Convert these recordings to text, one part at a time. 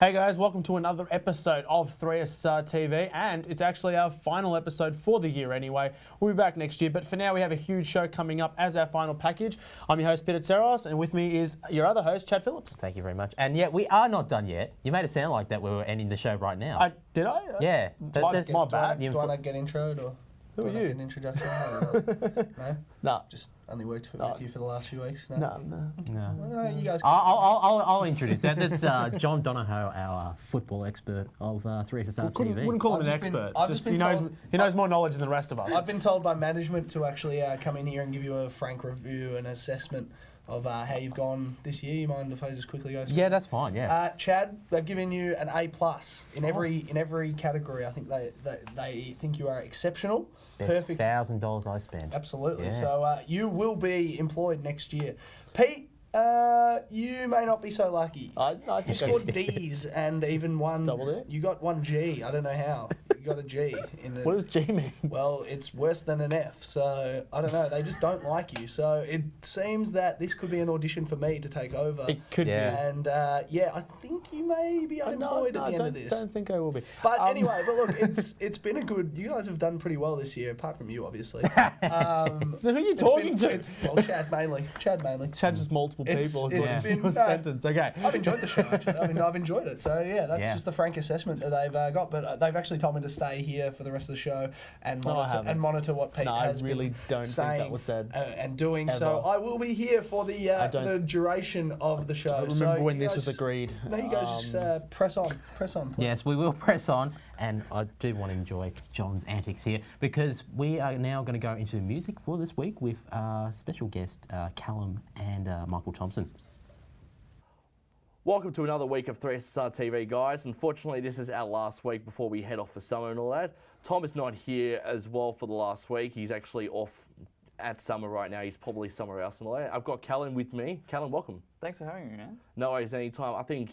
Hey guys, welcome to another episode of 3SSRTV, and it's actually our final episode for the year anyway. We'll be back next year, but for now we have a huge show coming up as our final package. I'm your host, Peter Tseros, and with me is your other host, Chad Phillips. Thank you very much. And yet we are not done yet. You made it sound like that we were ending the show right now. Did I? Yeah. My bad. Do I not get introed or Who are do I not you? get an introduction? No? No. Just only worked with you for the last few weeks? No. No. Well, you guys I'll introduce that. That's John Donahoe, our football expert of 3SSRTV. Wouldn't call him I've an just been- expert. I've Just just been he knows told- he knows more knowledge than the rest of us. I've been told by management to actually come in here and give you a frank review and assessment of how you've gone this year. You mind if I just quickly go through? Yeah, that's fine. Yeah. Chad, they've given you an A+ in every category. I think they think you are exceptional, Best perfect. $1,000 I spent. Absolutely. Yeah. So you will be employed next year. Pete, you may not be so lucky. I You think scored D's and even one. Double D? You got one G. I don't know how. You got a G. What does G mean? Well, it's worse than an F. So I don't know. They just don't like you. So it seems that this could be an audition for me to take over. It could Yeah. be. And I think you may be unemployed at the end of this. don't think I will be. But anyway, but look, it's been a good. You guys have done pretty well this year, apart from you, obviously. Then who are you talking to? Well, Chad mainly. Chad mainly. Chad just multiple It's- people. it's in been, one sentence. Okay. I've enjoyed the show. Actually. I mean, I've enjoyed it. So yeah, that's Yeah. just the frank assessment that they've got. But they've actually told me to stay here for the rest of the show and No, I monitor, haven't. what Pete No, I has really been don't think that saying was said. and doing. So Ever. I will be here for the duration of the show. I remember so when you this guys- was agreed. No, you guys just press on. Please. Yes, we will press on, and I do want to enjoy John's antics here because we are now going to go into music for this week with special guest Callum and Michael Thompson. Welcome to another week of 3SSR TV, guys. Unfortunately, this is our last week before we head off for summer and all that. Tom is not here as well for the last week. He's actually off at summer right now. He's probably somewhere else and all that. I've got Callum with me. Callum, welcome. Thanks for having me, man. No worries, anytime. I think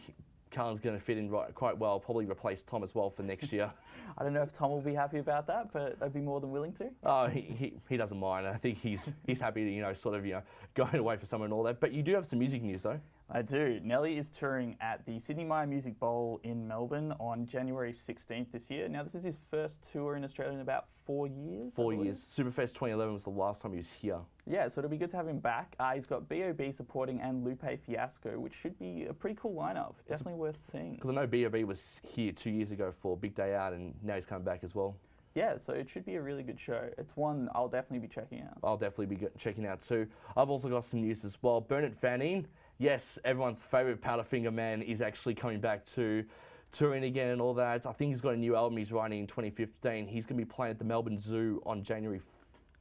Callum's going to fit in quite well. Probably replace Tom as well for next year. I don't know if Tom will be happy about that, but I'd be more than willing to. Oh, he doesn't mind. I think he's happy to, going away for summer and all that. But you do have some music news, though. I do. Nelly is touring at the Sydney Myer Music Bowl in Melbourne on January 16th this year. Now, this is his first tour in Australia in about 4 years. 4 years. Superfest 2011 was the last time he was here. Yeah, so it'll be good to have him back. He's got B.O.B. supporting and Lupe Fiasco, which should be a pretty cool lineup. Definitely worth seeing. Because I know B.O.B. was here 2 years ago for Big Day Out, and now he's coming back as well. Yeah, so it should be a really good show. It's one I'll definitely be checking out. I'll definitely be checking out too. I've also got some news as well. Bernard Fanning, yes, everyone's favourite Powderfinger man, is actually coming back to touring again and all that. I think he's got a new album he's writing in 2015. He's going to be playing at the Melbourne Zoo on January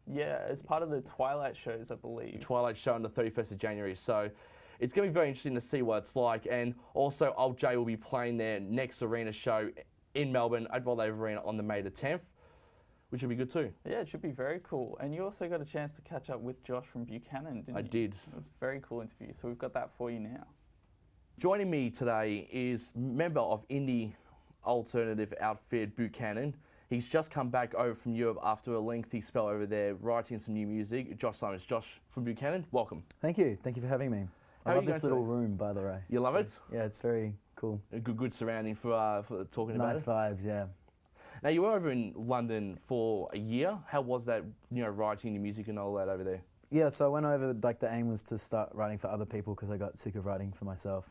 Yeah, as part of the Twilight shows, I believe. Twilight show on the 31st of January. So it's going to be very interesting to see what it's like. And also, Old Jay will be playing their next arena show in Melbourne at Volleyball Arena on the May the 10th, which will be good too. Yeah, it should be very cool. And you also got a chance to catch up with Josh from Buchanan, didn't you? I did. It was a very cool interview, so we've got that for you now. Joining me today is member of indie alternative outfit Buchanan. He's just come back over from Europe after a lengthy spell over there, writing some new music. Josh Simons. Josh from Buchanan, welcome. Thank you. Thank you for having me. How I are love you this going little today? room, by the way. You love it? Yeah, it's very cool. A good surrounding for talking Nice about it. vibes, yeah. Now, you were over in London for a year. How was that, writing your music and all that over there? Yeah, so I went over, the aim was to start writing for other people because I got sick of writing for myself.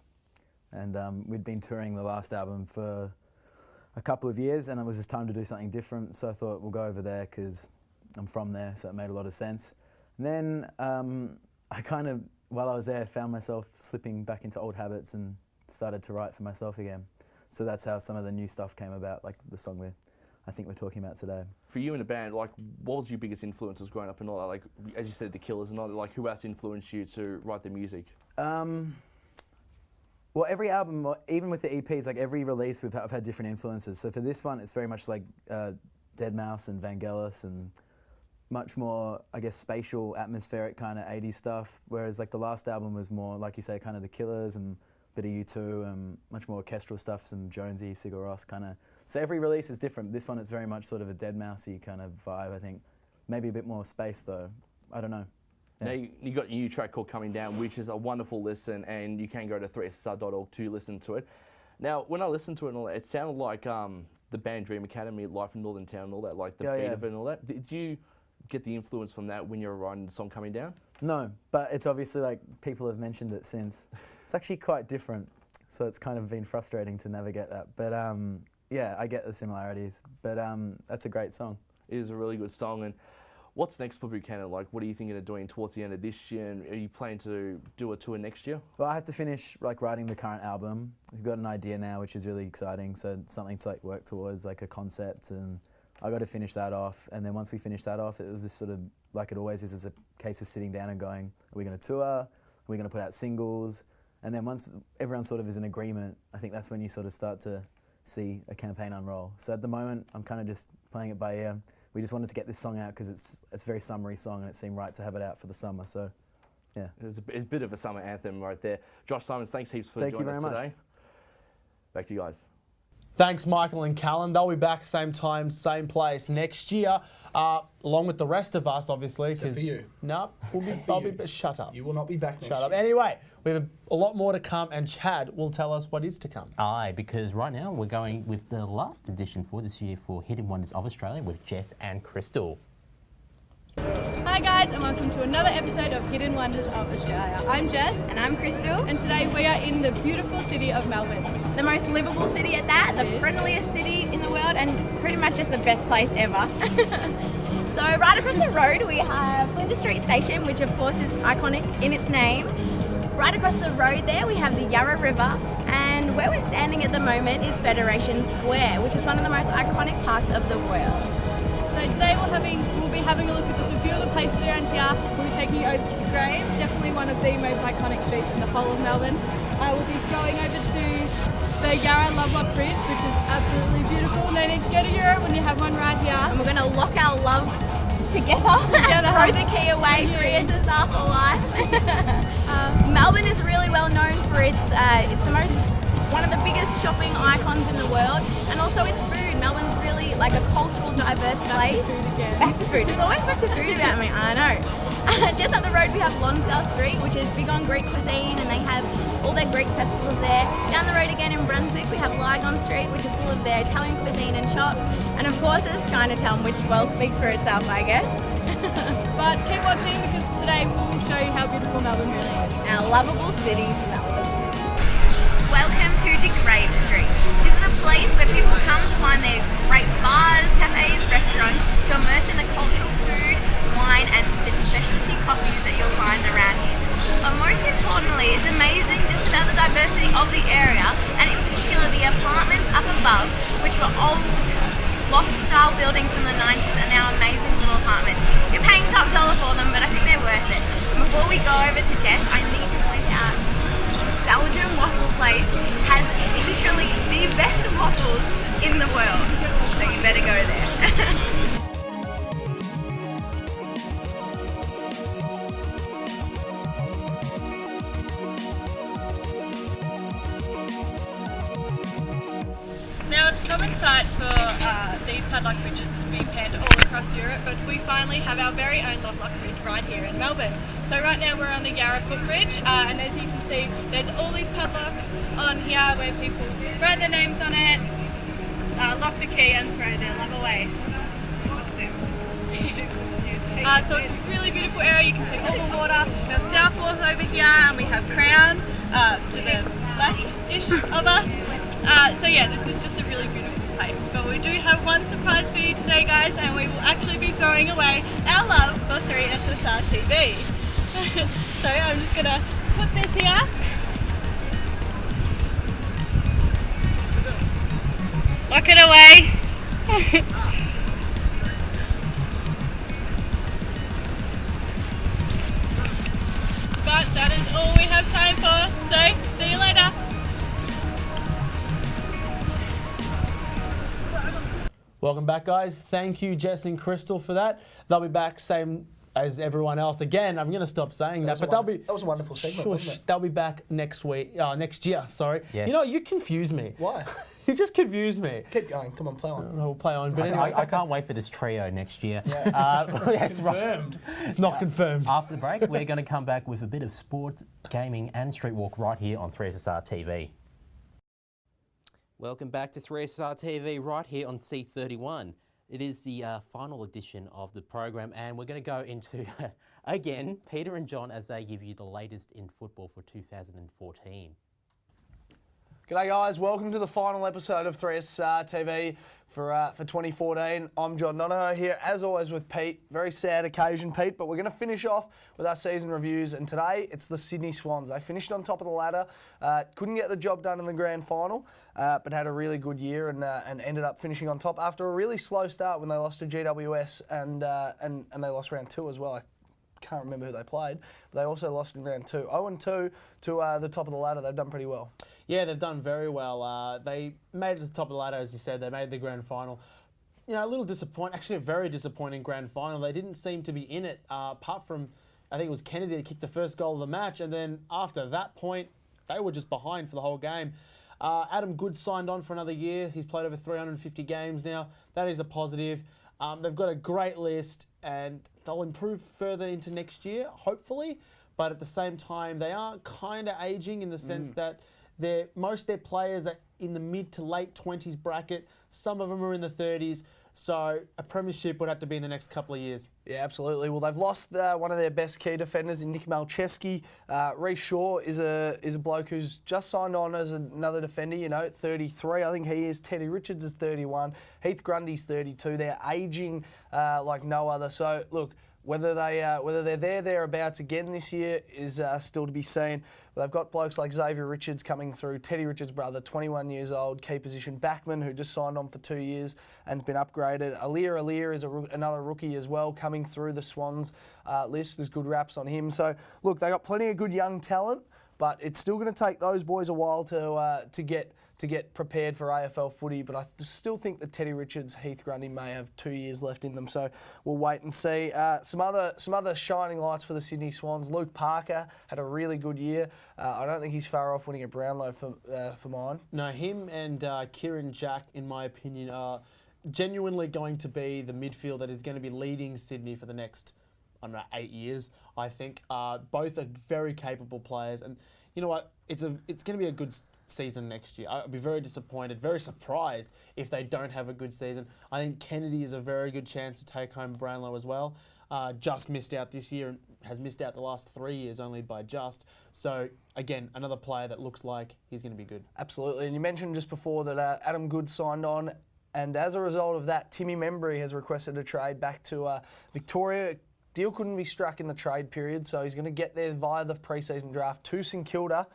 And we'd been touring the last album for a couple of years and it was just time to do something different. So I thought we'll go over there because I'm from there, so it made a lot of sense. And then I kind of, while I was there, found myself slipping back into old habits and started to write for myself again. So that's how some of the new stuff came about, like the song I think we're talking about today. For you in a band, what was your biggest influences growing up and all that? Like, as you said, The Killers and all that, who else influenced you to write the music? Well, every album, even with the EPs, like every release, I've had different influences. So for this one, it's very much like Deadmau5 and Vangelis and much more, I guess, spatial, atmospheric kind of 80s stuff. Whereas like the last album was more, like you say, kind of The Killers and a bit of U2 and much more orchestral stuff, some Jonesy, Sigur Rós kind of. So every release is different. This one, it's very much sort of a Deadmau5-y kind of vibe, I think. Maybe a bit more space though. I don't know. Now, you got a new track called Coming Down, which is a wonderful listen, and you can go to 3ssr.org to listen to it. Now, when I listened to it and all that, it sounded like the band Dream Academy, Life in Northern Town and all that, like the beat of it and all that. Did you get the influence from that when you were writing the song Coming Down? No, but it's obviously like people have mentioned it since. It's actually quite different, so it's kind of been frustrating to navigate that. But yeah, I get the similarities. But that's a great song. It is a really good song. And what's next for Buchanan? Like, what are you thinking of doing towards the end of this year? And are you planning to do a tour next year? Well, I have to finish like writing the current album. We've got an idea now, which is really exciting. So something to like work towards, like a concept, and I got to finish that off. And then once we finish that off, it was just sort of like it always is a case of sitting down and going, are we going to tour? Are we going to put out singles? And then once everyone sort of is in agreement, I think that's when you sort of start to see a campaign unroll. So at the moment, I'm kind of just playing it by ear. We just wanted to get this song out because it's a very summery song and it seemed right to have it out for the summer. So, yeah. It's a bit of a summer anthem right there. Josh Simons, thanks heaps for joining us today. Back to you guys. Thanks, Michael and Callum. They'll be back same time, same place next year, along with the rest of us, obviously. Except for you. No, shut up. You will not be back next Shut up. year. Anyway, we have a lot more to come, and Chad will tell us what is to come. Aye, because right now we're going with the last edition for this year for Hidden Wonders of Australia with Jess and Crystal. Hi guys, and welcome to another episode of Hidden Wonders of Australia. I'm Jess. And I'm Crystal. And today we are in the beautiful city of Melbourne. The most livable city at that, the friendliest city in the world, and pretty much just the best place ever. So right across the road we have Flinders Street Station, which of course is iconic in its name. Right across the road there we have the Yarra River, and where we're standing at the moment is Federation Square, which is one of the most iconic parts of the world. So today we'll be having a look at just a few of the places around here. We'll be taking you over to Graves, definitely one of the most iconic streets in the whole of Melbourne. We'll be going over to the Yarra Lovelock Bridge, which is absolutely beautiful. No need to go to Europe when you have one right here. And we're going to lock our love together and throw the key away. 3SSR for life. Melbourne is really well known for it's one of the biggest shopping icons in the world, and also its food. Melbourne's really like a cultural, diverse place. Back to food. There's always back to food about me. I know. Just up the road we have Lonsdale Street, which is big on Greek cuisine, and they have all their Greek festivals there. Down the road again in Brunswick we have Lygon Street, which is full of their Italian cuisine and shops. And of course there's Chinatown, which well speaks for itself, I guess. But keep watching because today we'll show you how beautiful Melbourne really is. Our lovable city, Melbourne. Welcome to De Grave Street. This is a place where people come to find their great bars, cafes, restaurants, to immerse in the cultural food, wine and the specialty coffees that you'll find around here. But most importantly, it's amazing just about the diversity of the area, and in particular the apartments up above, which were old loft-style buildings from the 90s and now amazing little apartments. You're paying top dollar for them, but I think they're worth it. And before we go over to Jess, I need to point out Belgian waffle place has literally the best waffles in the world, so you better go there. Now it's a common sight for these padlock bridges to be panned all across Europe, but we finally have our very own Lovelock Bridge right here in Melbourne. So right now we're on the Yarra footbridge, and as you can see there's all these padlocks on here where people write their names on it, lock the key and throw their love away. So it's a really beautiful area. You can see all the water. We have Southworth over here, and we have Crown to the left-ish of us. So yeah, this is just a really beautiful place. But we do have one surprise for you today, guys, and we will actually be throwing away our love for 3SSRTV. So I'm just gonna put this here. Lock it away. But that is all we have time for, so see you later. Welcome back, guys. Thank you, Jess and Crystal, for that. They'll be back same as everyone else. Again, I'm going to stop saying that, but that was a wonderful segment, wasn't it? They'll be back next year, sorry. Yes. You know, you confuse me. Why? You just confuse me. Keep going. Come on, play on. We'll play on. But anyway, I can't wait for this trio next year. that's confirmed. It's not confirmed. After the break, we're going to come back with a bit of sports, gaming and street walk right here on 3SSR TV. Welcome back to 3SSRTV right here on C31. It is the final edition of the program, and we're going to go into, again, Peter and John as they give you the latest in football for 2014. G'day guys, welcome to the final episode of 3SSRTV for 2014. I'm John Donohoe here, as always with Pete. Very sad occasion, Pete, but we're going to finish off with our season reviews, and today it's the Sydney Swans. They finished on top of the ladder, couldn't get the job done in the grand final, but had a really good year and ended up finishing on top after a really slow start when they lost to GWS and they lost round 2 as well. Can't remember who they played, but they also lost in round 2. 0-2 to the top of the ladder. They've done pretty well. Yeah, they've done very well. They made it to the top of the ladder, as you said. They made the grand final. You know, a little disappointing, actually a very disappointing grand final. They didn't seem to be in it, apart from, I think it was Kennedy that kicked the first goal of the match, and then after that point, they were just behind for the whole game. Adam Good signed on for another year. He's played over 350 games now. That is a positive. They've got a great list, and they'll improve further into next year, hopefully. But at the same time, they are kind of aging in the sense that most of their players are in the mid to late 20s bracket. Some of them are in the 30s. So a premiership would have to be in the next couple of years. Yeah, absolutely. Well, they've lost one of their best key defenders in Nick Malcheski. Reece Shaw is a bloke who's just signed on as another defender, you know, 33. I think he is. Teddy Richards is 31. Heath Grundy's 32. They're ageing like no other. So, look, whether they're thereabouts again this year is still to be seen. But they've got blokes like Xavier Richards coming through, Teddy Richards' brother, 21 years old, key position. Backman, who just signed on for 2 years and's been upgraded. Alir is another rookie as well, coming through the Swans list. There's good raps on him. So, look, they got plenty of good young talent, but it's still going to take those boys a while to get prepared for AFL footy. But I still think that Teddy Richards, Heath Grundy may have 2 years left in them. So we'll wait and see. Some other shining lights for the Sydney Swans. Luke Parker had a really good year. I don't think he's far off winning a Brownlow for mine. No, him and Kieran Jack, in my opinion, are genuinely going to be the midfield that is going to be leading Sydney for the next, I don't know, 8 years, I think. Both are very capable players. And you know what? It's going to be a good season next year. I'd be very disappointed, very surprised if they don't have a good season. I think Kennedy is a very good chance to take home Brownlow as well. Just missed out this year and has missed out the last 3 years only by just. So, again, another player that looks like he's going to be good. Absolutely. And you mentioned just before that Adam Good signed on, and as a result of that, Timmy Membry has requested a trade back to Victoria. Deal couldn't be struck in the trade period, so he's going to get there via the pre-season draft to St Kilda,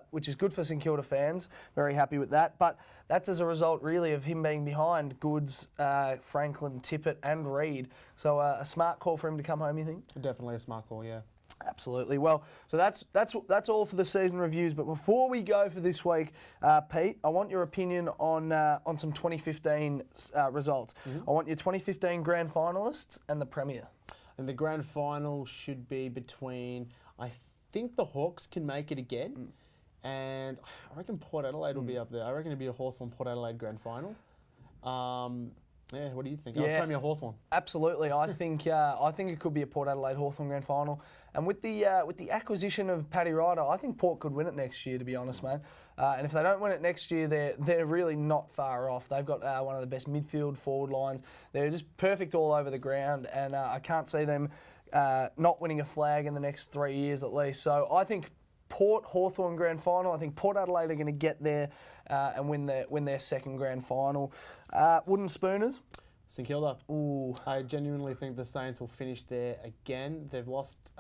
which is good for St Kilda fans. Very happy with that. But that's as a result, really, of him being behind Goods, Franklin, Tippett and Reid. So a smart call for him to come home, you think? Definitely a smart call, yeah. Absolutely. Well, so that's all for the season reviews. But before we go for this week, Pete, I want your opinion on some 2015 results. I want your 2015 grand finalists and the Premier. And the grand final should be between, I think the Hawks can make it again, and I reckon Port Adelaide will be up there. I reckon it'll be a Hawthorn-Port Adelaide grand final. Yeah, what do you think? Yeah, Premier Hawthorn. Absolutely. I think it could be a Port Adelaide Hawthorn grand final. And with the acquisition of Paddy Ryder, I think Port could win it next year, to be honest, mate. And if they don't win it next year, they're really not far off. They've got one of the best midfield forward lines. They're just perfect all over the ground, and I can't see them not winning a flag in the next 3 years at least. So I think Port Hawthorn grand final. I think Port Adelaide are going to get there and win their second grand final. Wooden Spooners. St Kilda. Ooh. I genuinely think the Saints will finish there again. They've lost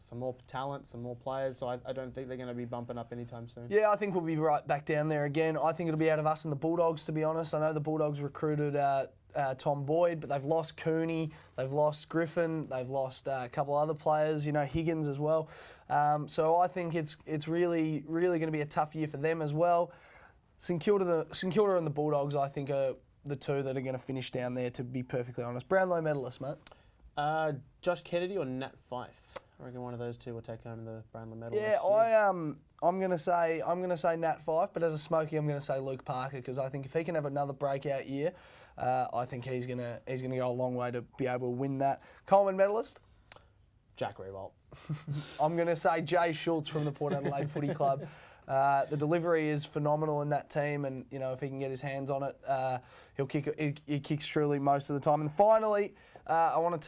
some more talent, some more players, so I don't think they're going to be bumping up anytime soon. Yeah, I think we'll be right back down there again. I think it'll be out of us and the Bulldogs, to be honest. I know the Bulldogs recruited Tom Boyd, but they've lost Cooney, they've lost Griffin, they've lost a couple other players, you know, Higgins as well. So I think it's really going to be a tough year for them as well. St Kilda and the Bulldogs, I think, are the two that are going to finish down there, to be perfectly honest. Brownlow medalist, mate. Josh Kennedy or Nat Fyfe? I reckon one of those two will take home the Brownlow medal. Yeah, next year. I'm gonna say Nat Fyfe, but as a smoky, I'm gonna say Luke Parker, because I think if he can have another breakout year, I think he's gonna go a long way to be able to win that. Coleman medalist. Jack Riewoldt. I'm gonna say Jay Schultz from the Port Adelaide Footy Club. The delivery is phenomenal in that team, and you know if he can get his hands on it, he'll kick. He kicks truly most of the time. And finally, I want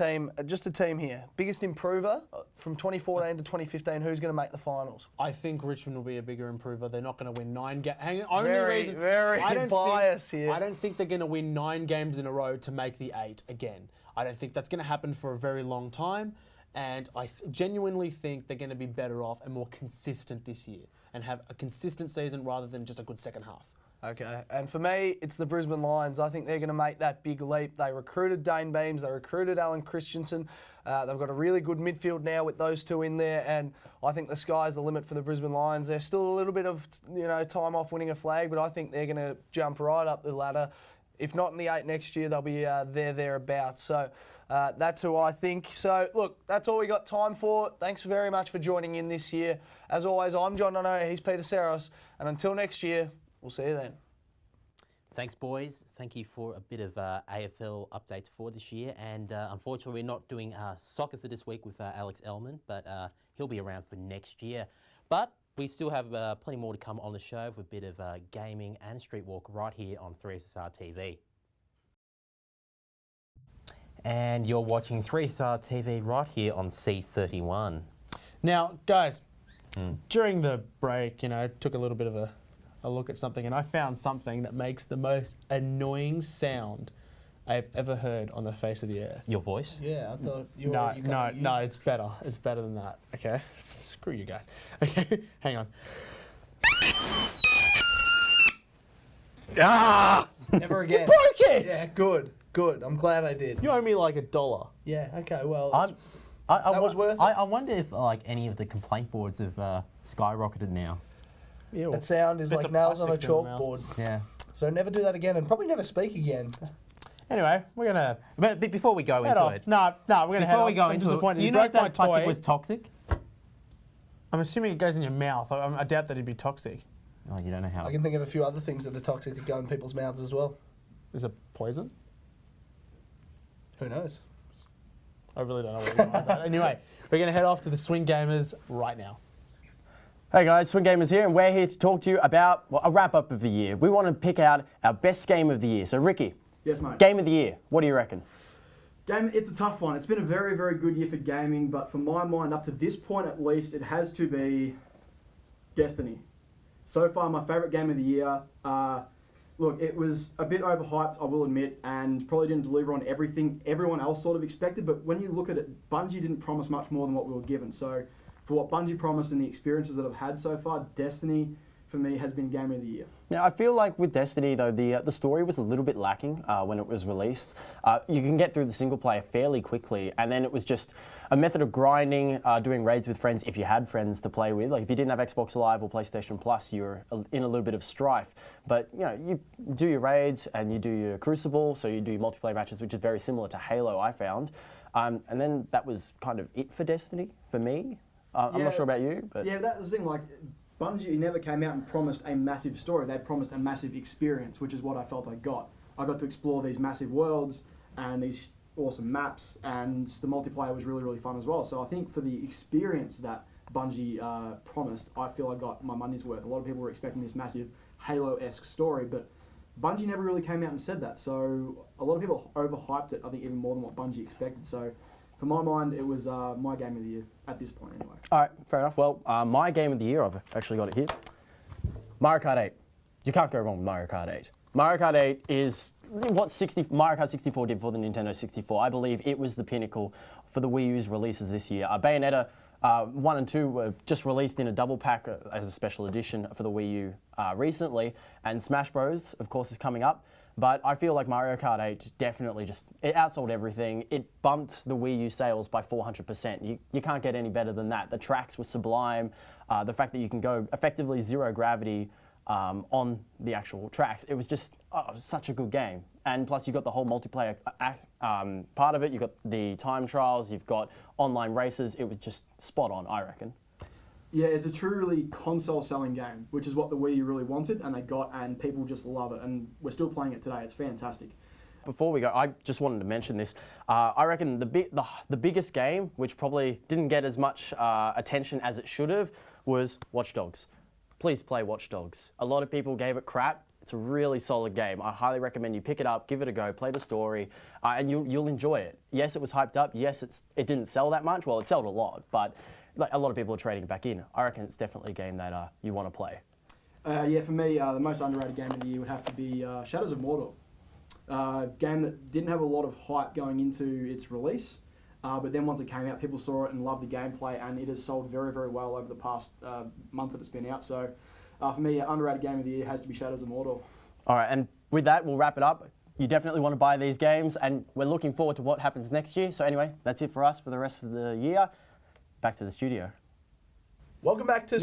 just a team here. Biggest improver from 2014 to 2015. Who's going to make the finals? I think Richmond will be a bigger improver. They're not going to win 9 games. Very biased here. I don't think they're going to win 9 games in a row to make the 8 again. I don't think that's going to happen for a very long time. And I genuinely think they're going to be better off and more consistent this year and have a consistent season rather than just a good second half. Okay, and for me, it's the Brisbane Lions. I think they're going to make that big leap. They recruited Dane Beams, they recruited Alan Christensen. They've got a really good midfield now with those two in there, and I think the sky's the limit for the Brisbane Lions. They're still a little bit of time off winning a flag, but I think they're going to jump right up the ladder. If not in the 8 next year, they'll be thereabouts. So that's who I think. So, look, that's all we got time for. Thanks very much for joining in this year. As always, I'm John Dono, he's Peter Saros, and until next year, we'll see you then. Thanks, boys. Thank you for a bit of AFL updates for this year. And unfortunately, we're not doing soccer for this week with Alex Ellman, but he'll be around for next year. But we still have plenty more to come on the show with a bit of gaming and street walk right here on 3SSRTV. And you're watching 3SSRTV right here on C31. Now, guys, during the break, took a little bit of a look at something, and I found something that makes the most annoying sound I've ever heard on the face of the earth. Your voice? Yeah, I thought you No, it's better. It's better than that, okay? Screw you guys. Okay, hang on. Never again. You broke it! Yeah, good. I'm glad I did. You owe me like $1. Yeah, okay, well, that was worth it. I wonder if any of the complaint boards have skyrocketed now. Ew. that sound is Bits like of nails on a plastic in the mouth. chalkboard. Yeah. So never do that again, and probably never speak again. Anyway, we're gonna But before we go head into off. it, No, we're gonna head before off. we go I'm into it, disappointed. do you You know if broke my that plastic toy. was toxic? I'm assuming it goes in your mouth. I doubt that it'd be toxic. Oh, you don't know how. I can think of a few other things that are toxic that go in people's mouths as well. Is it poison? Who knows? I really don't know what you're on about. Anyway, we're gonna head off to the Swing Gamers right now. Hey guys, Swing Gamers here, and we're here to talk to you about a wrap-up of the year. We want to pick out our best game of the year. So Ricky, Yes, mate. game of the year, what do you reckon? It's a tough one. It's been a very, very good year for gaming, but for my mind, up to this point at least, it has to be Destiny. So far, my favourite game of the year. Look, it was a bit overhyped, I will admit, and probably didn't deliver on everything everyone else sort of expected, but when you look at it, Bungie didn't promise much more than what we were given. So for what Bungie promised and the experiences that I've had so far, Destiny, for me, has been game of the year. Now, I feel like with Destiny, though, the story was a little bit lacking when it was released. You can get through the single player fairly quickly, and then it was just a method of grinding, doing raids with friends if you had friends to play with. Like if you didn't have Xbox Live or PlayStation Plus, you were in a little bit of strife. But you do your raids and you do your Crucible, so you do your multiplayer matches, which is very similar to Halo, I found. And then that was kind of it for Destiny for me. I'm not sure about you, but yeah, that's the thing. Like Bungie never came out and promised a massive story. They promised a massive experience, which is what I felt I got. I got to explore these massive worlds and these awesome maps, and the multiplayer was really, really fun as well. So I think for the experience that Bungie promised, I feel I got my money's worth. A lot of people were expecting this massive Halo-esque story, but Bungie never really came out and said that. So a lot of people overhyped it, I think, even more than what Bungie expected. So for my mind, it was my game of the year at this point anyway. all right, fair enough. Well, my game of the year, I've actually got it here. Mario Kart 8. You can't go wrong with Mario Kart 8. Mario Kart 8 is what Mario Kart 64 did for the Nintendo 64. I believe it was the pinnacle for the Wii U's releases this year. Bayonetta 1 and 2 were just released in a double pack as a special edition for the Wii U recently, and Smash Bros, of course, is coming up. But I feel like Mario Kart 8 definitely it outsold everything. It bumped the Wii U sales by 400%. You can't get any better than that. The tracks were sublime. The fact that you can go effectively zero gravity on the actual tracks. It was just such a good game. And plus you got the whole multiplayer part of it. You've got the time trials, you've got online races. It was just spot on, I reckon. Yeah, it's a truly console-selling game, which is what the Wii U really wanted, and they got, and people just love it, and we're still playing it today. It's fantastic. Before we go, I just wanted to mention this. I reckon the biggest game, which probably didn't get as much attention as it should have, was Watch Dogs. please play Watch Dogs. A lot of people gave it crap. It's a really solid game. I highly recommend you pick it up, give it a go, play the story, and you'll enjoy it. Yes, it was hyped up. Yes, it didn't sell that much. Well, it sold a lot, but like, a lot of people are trading back in. I reckon it's definitely a game that you want to play. Yeah, for me, the most underrated game of the year would have to be Shadows of Mordor. Game that didn't have a lot of hype going into its release, but then once it came out, people saw it and loved the gameplay, and it has sold very, very well over the past month that it's been out. So for me, underrated game of the year has to be Shadows of Mordor. All right, and with that, we'll wrap it up. You definitely want to buy these games, and we're looking forward to what happens next year. So anyway, that's it for us for the rest of the year. Back to the studio. Welcome back to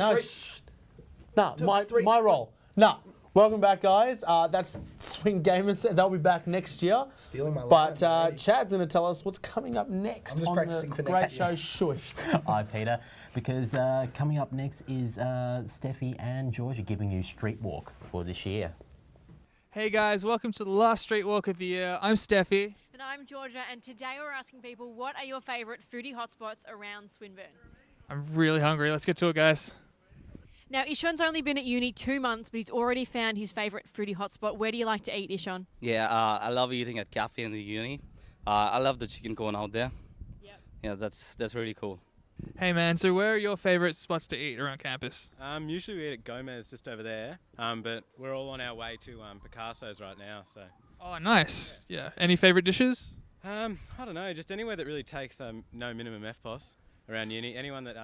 my role. No. Welcome back, guys. That's Swing Gamers. They'll be back next year. Stealing my But line, Chad's going to tell us what's coming up next I'm just on practicing the for great next show year. Shush. Hi, Peter. Because coming up next is Steffi and Georgia giving you Street Walk for this year. Hey guys, welcome to the last Street Walk of the year. I'm Steffi. And I'm Georgia, and today we're asking people, what are your favourite foodie hotspots around Swinburne? I'm really hungry. Let's get to it, guys. Now, Ishon's only been at uni 2 months, but he's already found his favourite foodie hotspot. Where do you like to eat, Ishon? Yeah, I love eating at cafe in the uni. I love the chicken corn out there. Yep. Yeah, that's really cool. Hey man, so where are your favourite spots to eat around campus? Usually we eat at Gomez just over there, but we're all on our way to Picasso's right now. So. Oh, nice. Yeah. Any favourite dishes? I don't know, just anywhere that really takes no minimum FPOS around uni. Anyone that,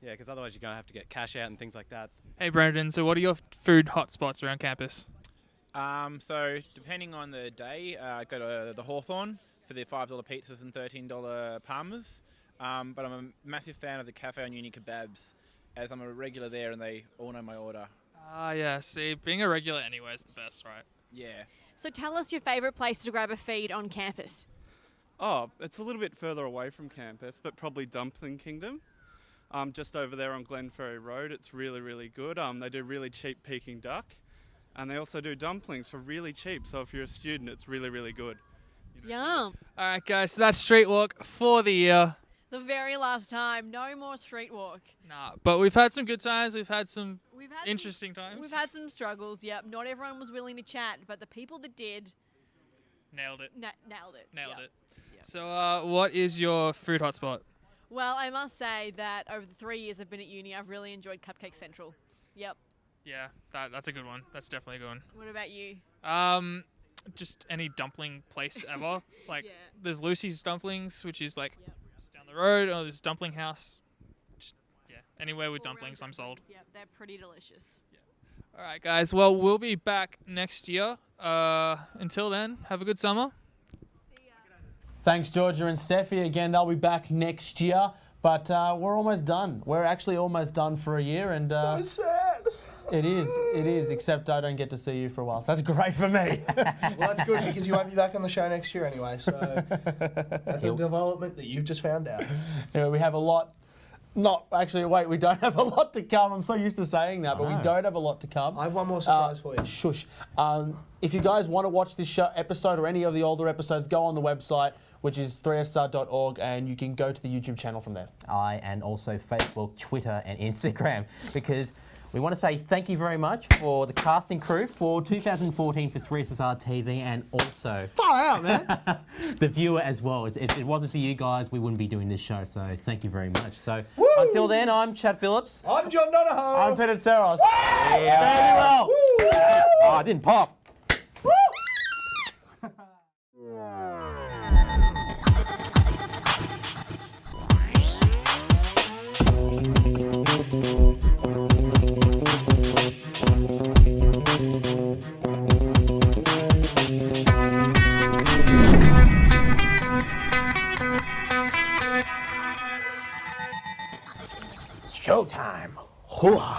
because otherwise you're going to have to get cash out and things like that. Hey Brandon, so what are your food hotspots around campus? So depending on the day, I go to the Hawthorn for their $5 pizzas and $13 Parmas. But I'm a massive fan of the Cafe on Uni Kebabs, as I'm a regular there and they all know my order. Yeah, see, being a regular anywhere is the best, right? Yeah. So tell us your favourite place to grab a feed on campus. Oh, it's a little bit further away from campus, but probably Dumpling Kingdom. Just over there on Glenferrie Road. It's really, really good. They do really cheap Peking duck, and they also do dumplings for really cheap. So if you're a student, it's really, really good. Yum. All right, guys, so that's Street Walk for the year. The very last time. No more street walk. Nah, but we've had some good times. We've had some interesting times. We've had some struggles, yep. Not everyone was willing to chat, but the people that did... Nailed it. Nailed it. Nailed yep. it. Yep. So what is your food hotspot? Well, I must say that over the 3 years I've been at uni, I've really enjoyed Cupcake Central. Yep. Yeah, that's a good one. That's definitely a good one. What about you? Just any dumpling place ever. Like, yeah. There's Lucy's Dumplings, which is like... Yep. The road, or this dumpling house, just anywhere with dumplings, I'm sold. Yeah, they're pretty delicious. Yeah. All right, guys. Well, we'll be back next year. Until then, have a good summer. See ya. Thanks, Georgia and Steffi. Again, they'll be back next year, but we're almost done. We're actually almost done for a year, and so sad. It is, except I don't get to see you for a while, so that's great for me. Well, that's good because you won't be back on the show next year anyway, so that's a development that you've just found out. We have a lot. We don't have a lot to come. I'm so used to saying that, but we don't have a lot to come. I have one more surprise for you. Shush. If you guys want to watch this episode or any of the older episodes, go on the website, which is 3SSR.org, and you can go to the YouTube channel from there. And also Facebook, Twitter, and Instagram, because we want to say thank you very much for the casting crew for 2014 for 3SSR TV, and also far out, man. the viewer as well. If it wasn't for you guys, we wouldn't be doing this show. So thank you very much. So until then, I'm Chad Phillips. I'm John Donahoe. I'm Peter Saros. Very well. Oh, I didn't pop. Showtime. Hoo-ha.